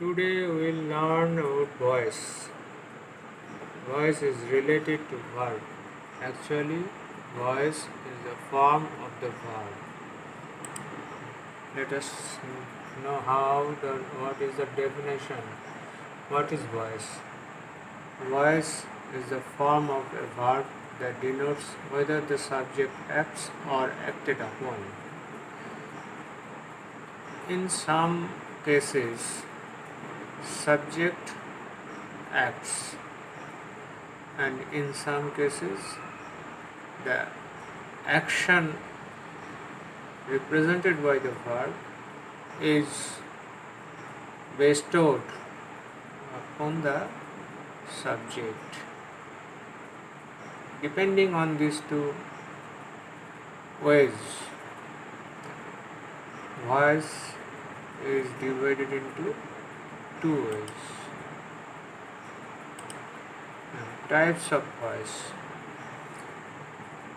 Today we'll learn about voice. Voice is related to verb. Actually, voice is the form of the verb. Let us know what is the definition. What is voice? Voice is the form of a verb that denotes whether the subject acts or acted upon. In some cases, subject acts, and in some cases the action represented by the verb is bestowed upon the subject. Depending on these two ways, voice is divided into two ways. Types of voice.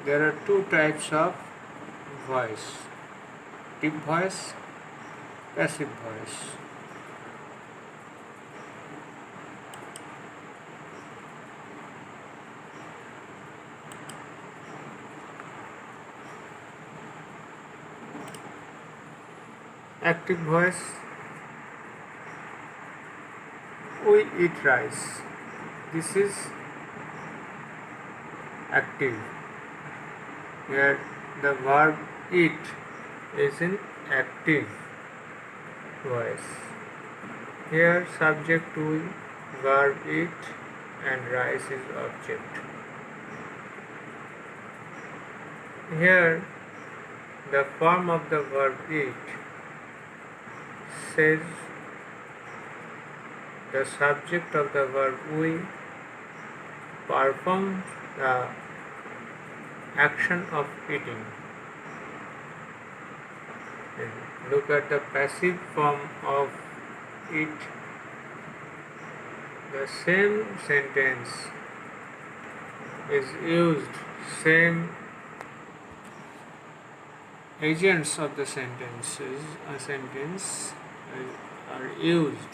There are two types of voice: active voice, passive voice. Active voice: we eat rice. This is active. Here the verb eat is in active voice. Here subject we, verb eat, and rice is object. Here the form of the verb eat says the subject of the verb we performs the action of eating. And look at the passive form of eat. The same sentence is used, same agents of the sentence are used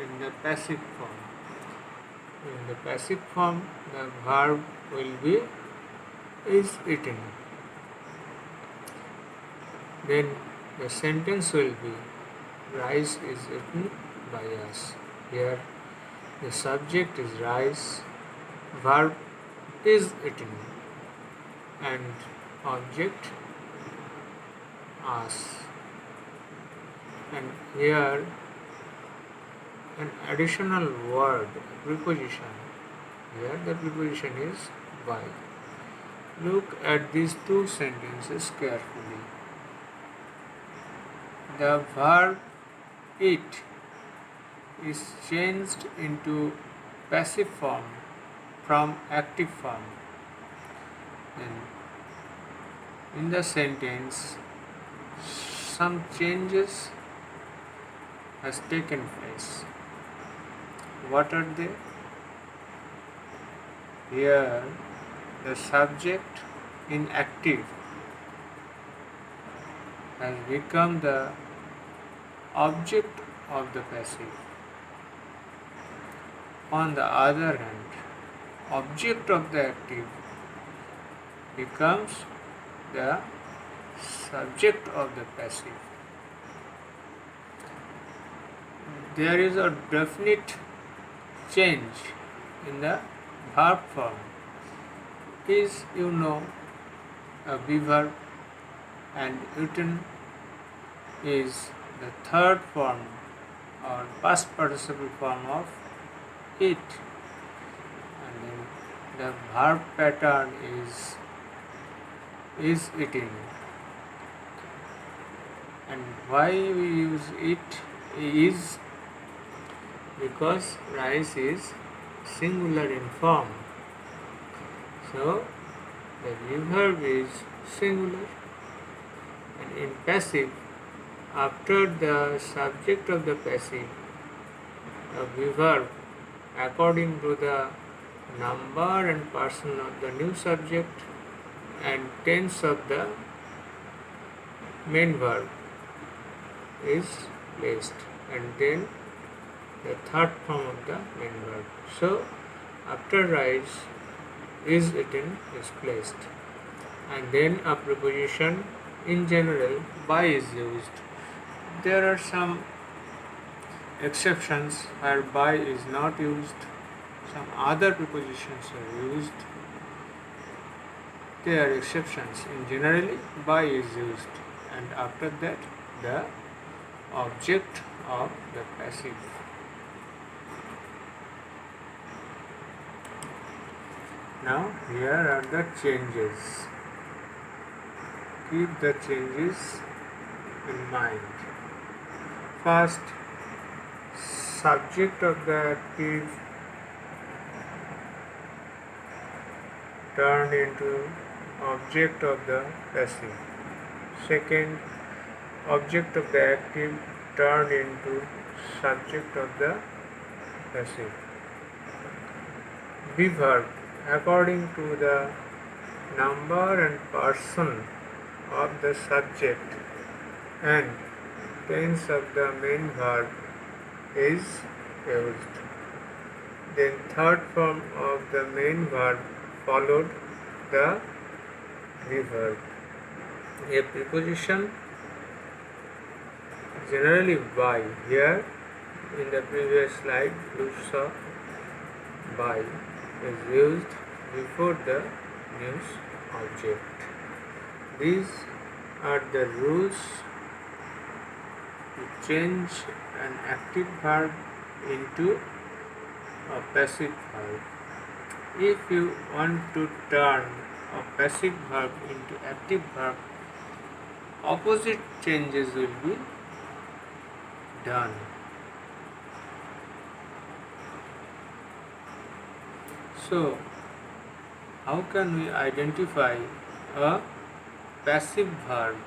in the passive form. In the passive form, the verb will be is eaten. Then the sentence will be rice is eaten by us. Here the subject is rice, verb is eaten, and object us. And here an additional word, preposition. Here the preposition is by. Look at these two sentences carefully. The verb eat is changed into passive form from active form. And in the sentence, some changes has taken place. What are they? Here the subject in active has become the object of the passive. On the other hand, object of the active becomes the subject of the passive. There is a definite change in the verb form. Is a verb, and eaten is the third form or past participle form of eat. And then the verb pattern is eating. And why we use it is because rice is singular in form. So the verb is singular. And in passive, after the subject of the passive, the verb according to the number and person of the new subject and tense of the main verb is placed, and then the third form of the main verb. So after rise, is eaten is placed, and then a preposition, in general by, is used. There are some exceptions where by is not used, some other prepositions are used. There are exceptions. In generally by is used, and after that the object of the passive. Now here are the changes. Keep the changes in mind. First, subject of the active turned into object of the passive. Second, object of the active turned into subject of the passive. Be verb according to the number and person of the subject and tense of the main verb is used. Then third form of the main verb followed the verb. A preposition, generally by, here in the previous slide you saw by, is used before the news object. These are the rules to change an active verb into a passive verb. If you want to turn a passive verb into active verb, opposite changes will be done. So, how can we identify a passive verb?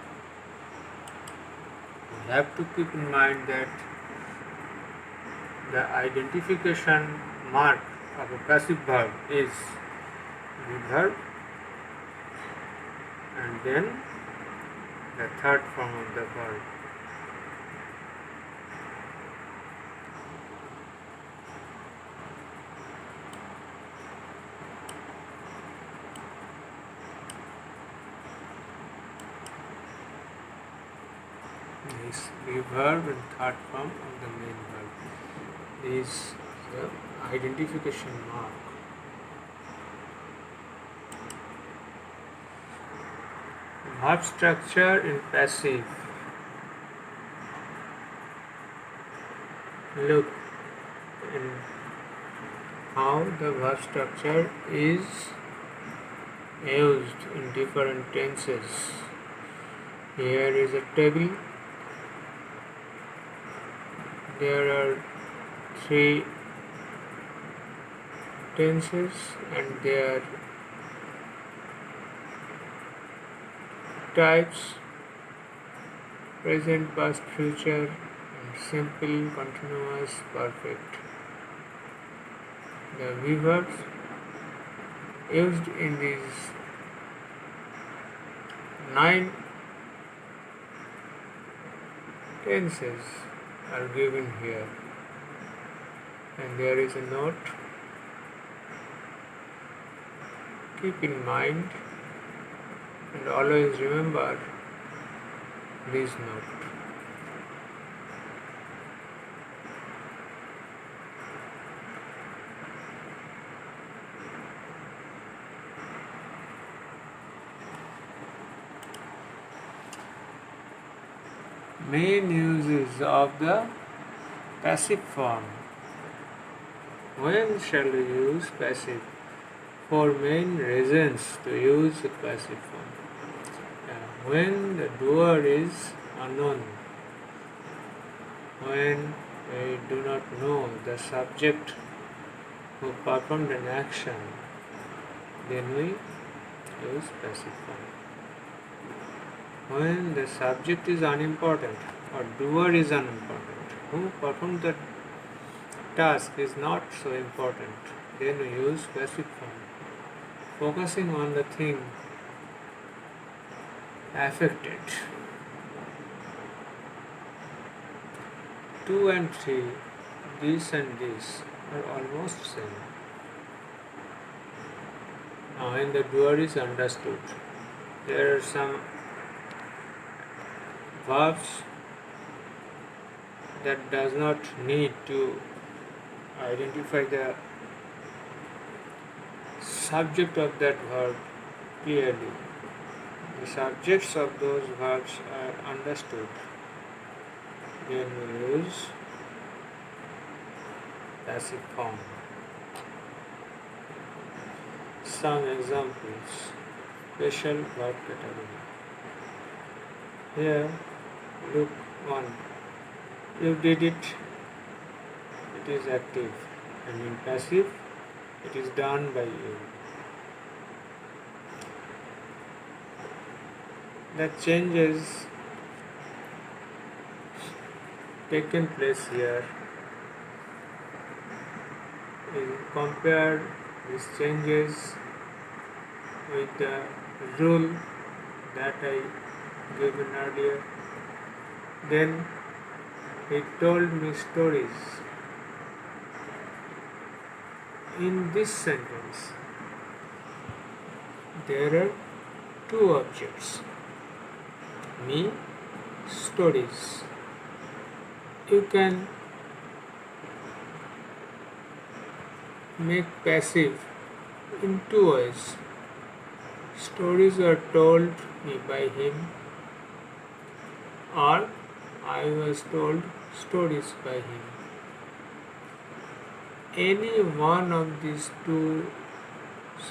We have to keep in mind that the identification mark of a passive verb is the verb and then the third form of the verb. Is the verb and third form of the main verb is the identification mark. Verb structure in passive. Look in how the verb structure is used in different tenses. Here is a table. There are 3 tenses and their types: present, past, future, and simple, continuous, perfect. The verbs used in these 9 tenses are given here, and there is a note. Keep in mind and always remember this note. Main uses of the passive form. When shall we use passive? 4 main reasons to use the passive form. When the doer is unknown, when we do not know the subject who performed an action, then we use passive form. When the subject is unimportant or doer is unimportant, who performed the task is not so important, then we use passive form, focusing on the thing affected. 2 and 3, this and this are almost same. Now when the doer is understood, there are some verbs that does not need to identify the subject of that verb clearly. The subjects of those verbs are understood. Then we use passive form. Some examples. Special verb category. Here, look 1. You did it. It is active. And in passive, it is done by you. The changes taken place here is compare these changes with the rule that I given earlier. Then he told me stories. In this sentence, there are two objects. Me, stories. You can make passive in two ways. Stories are told me by him, or I was told stories by him. Any one of these two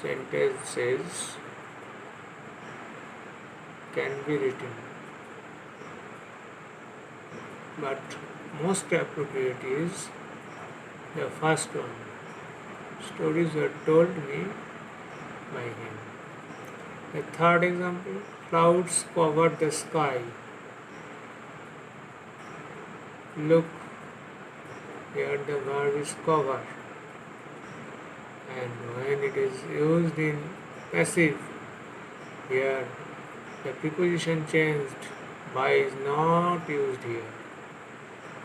sentences can be written, but most appropriate is the first one. Stories are told me by him. The third example, clouds cover the sky. Look, here the verb is cover, and when it is used in passive, here the preposition changed. By is not used here.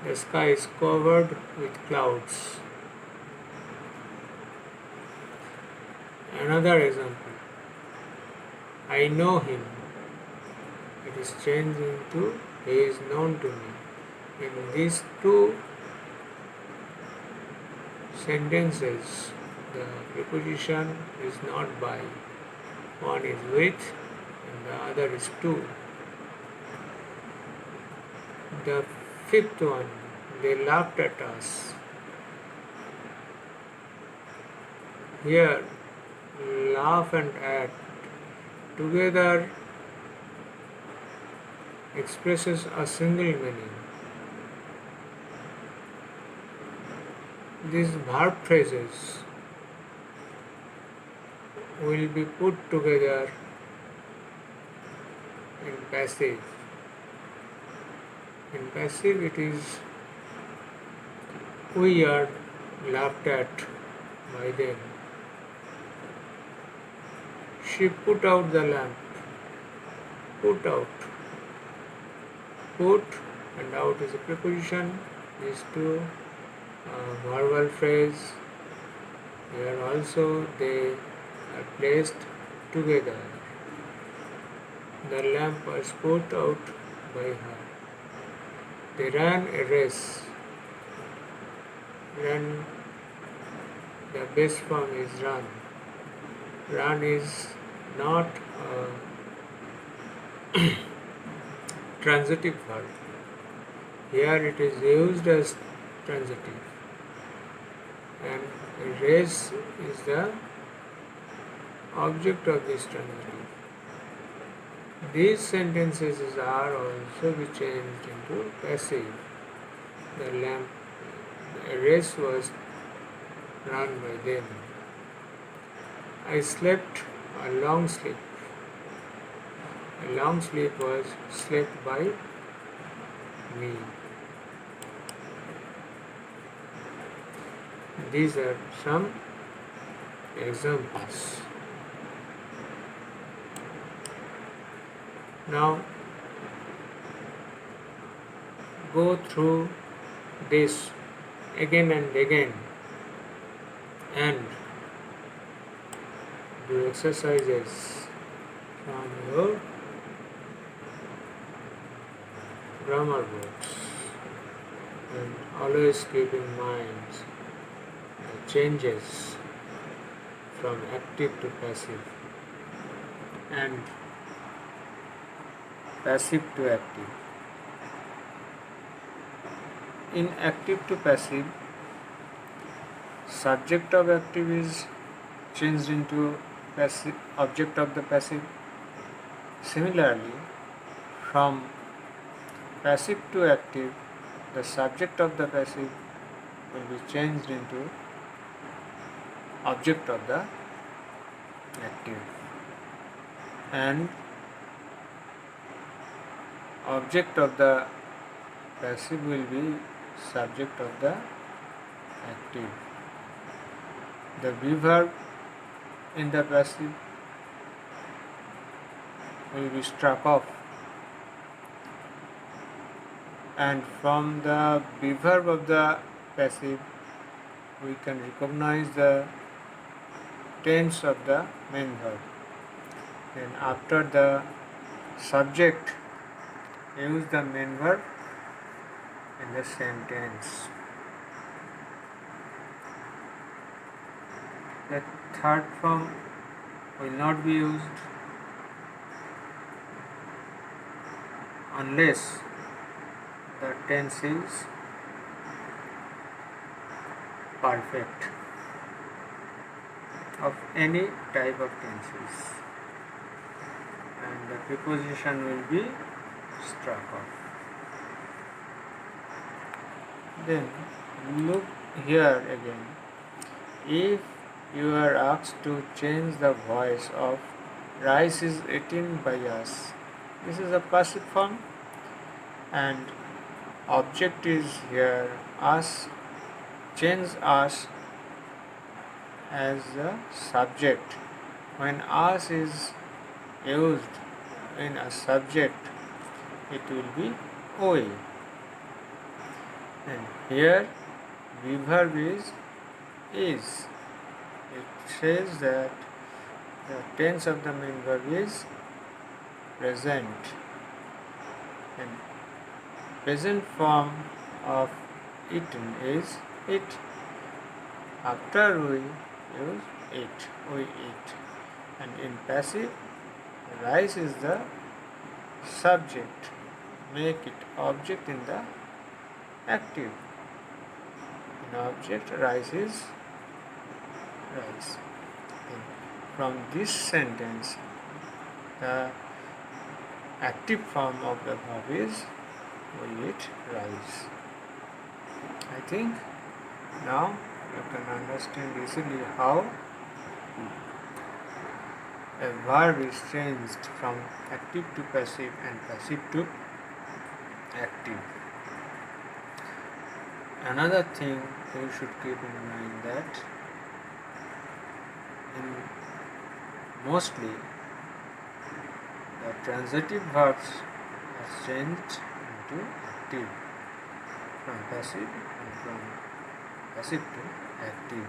The sky is covered with clouds. Another example, I know him. It is changed into he is known to me. In these two sentences, the preposition is not by. One is with and the other is to. The fifth one, they laughed at us. Here, laugh and at together expresses a single meaning. These verb phrases will be put together in passive. In passive it is we are laughed at by them. She put out the lamp. Put out. Put and out is a preposition. These two verbal phrase. Here also they are placed together. The lamp was put out by her. They ran a race. Run, the base form is run. Run is not a transitive verb. Here it is used as transitive. And race is the object of this transitive. These sentences are also be changed into passive. The race was run by them. I slept a long sleep. A long sleep was slept by me. These are some examples. Now go through this again and again and do exercises from your grammar books, and always keep in mind the changes from active to passive and passive to active. In active to passive, subject of active is changed into passive object of the passive. Similarly, from passive to active, the subject of the passive will be changed into object of the active, and object of the passive will be subject of the active. The be verb in the passive will be struck off, and from the be verb of the passive we can recognize the tense of the main verb. Then after the subject, use the main verb in the same tense. The third form will not be used unless the tense is perfect of any type of tenses, and the preposition will be struck off. Then look here again. If you are asked to change the voice of rice is eaten by us, this is a passive form, and object is here us. Change us as the subject. When us is used in a subject, it will be we. And here be verb is. It says that the tense of the main verb is present, and present form of eaten is eat. After we use eat, we eat. And in passive, rice is the subject. Make it object in the active. In object, rice is rice. And from this sentence, the active form of the verb is we eat rice. I think now you can understand easily how a verb is changed from active to passive and passive to active. Another thing you should keep in mind that mostly the transitive verbs are changed into active from passive and from passive to active.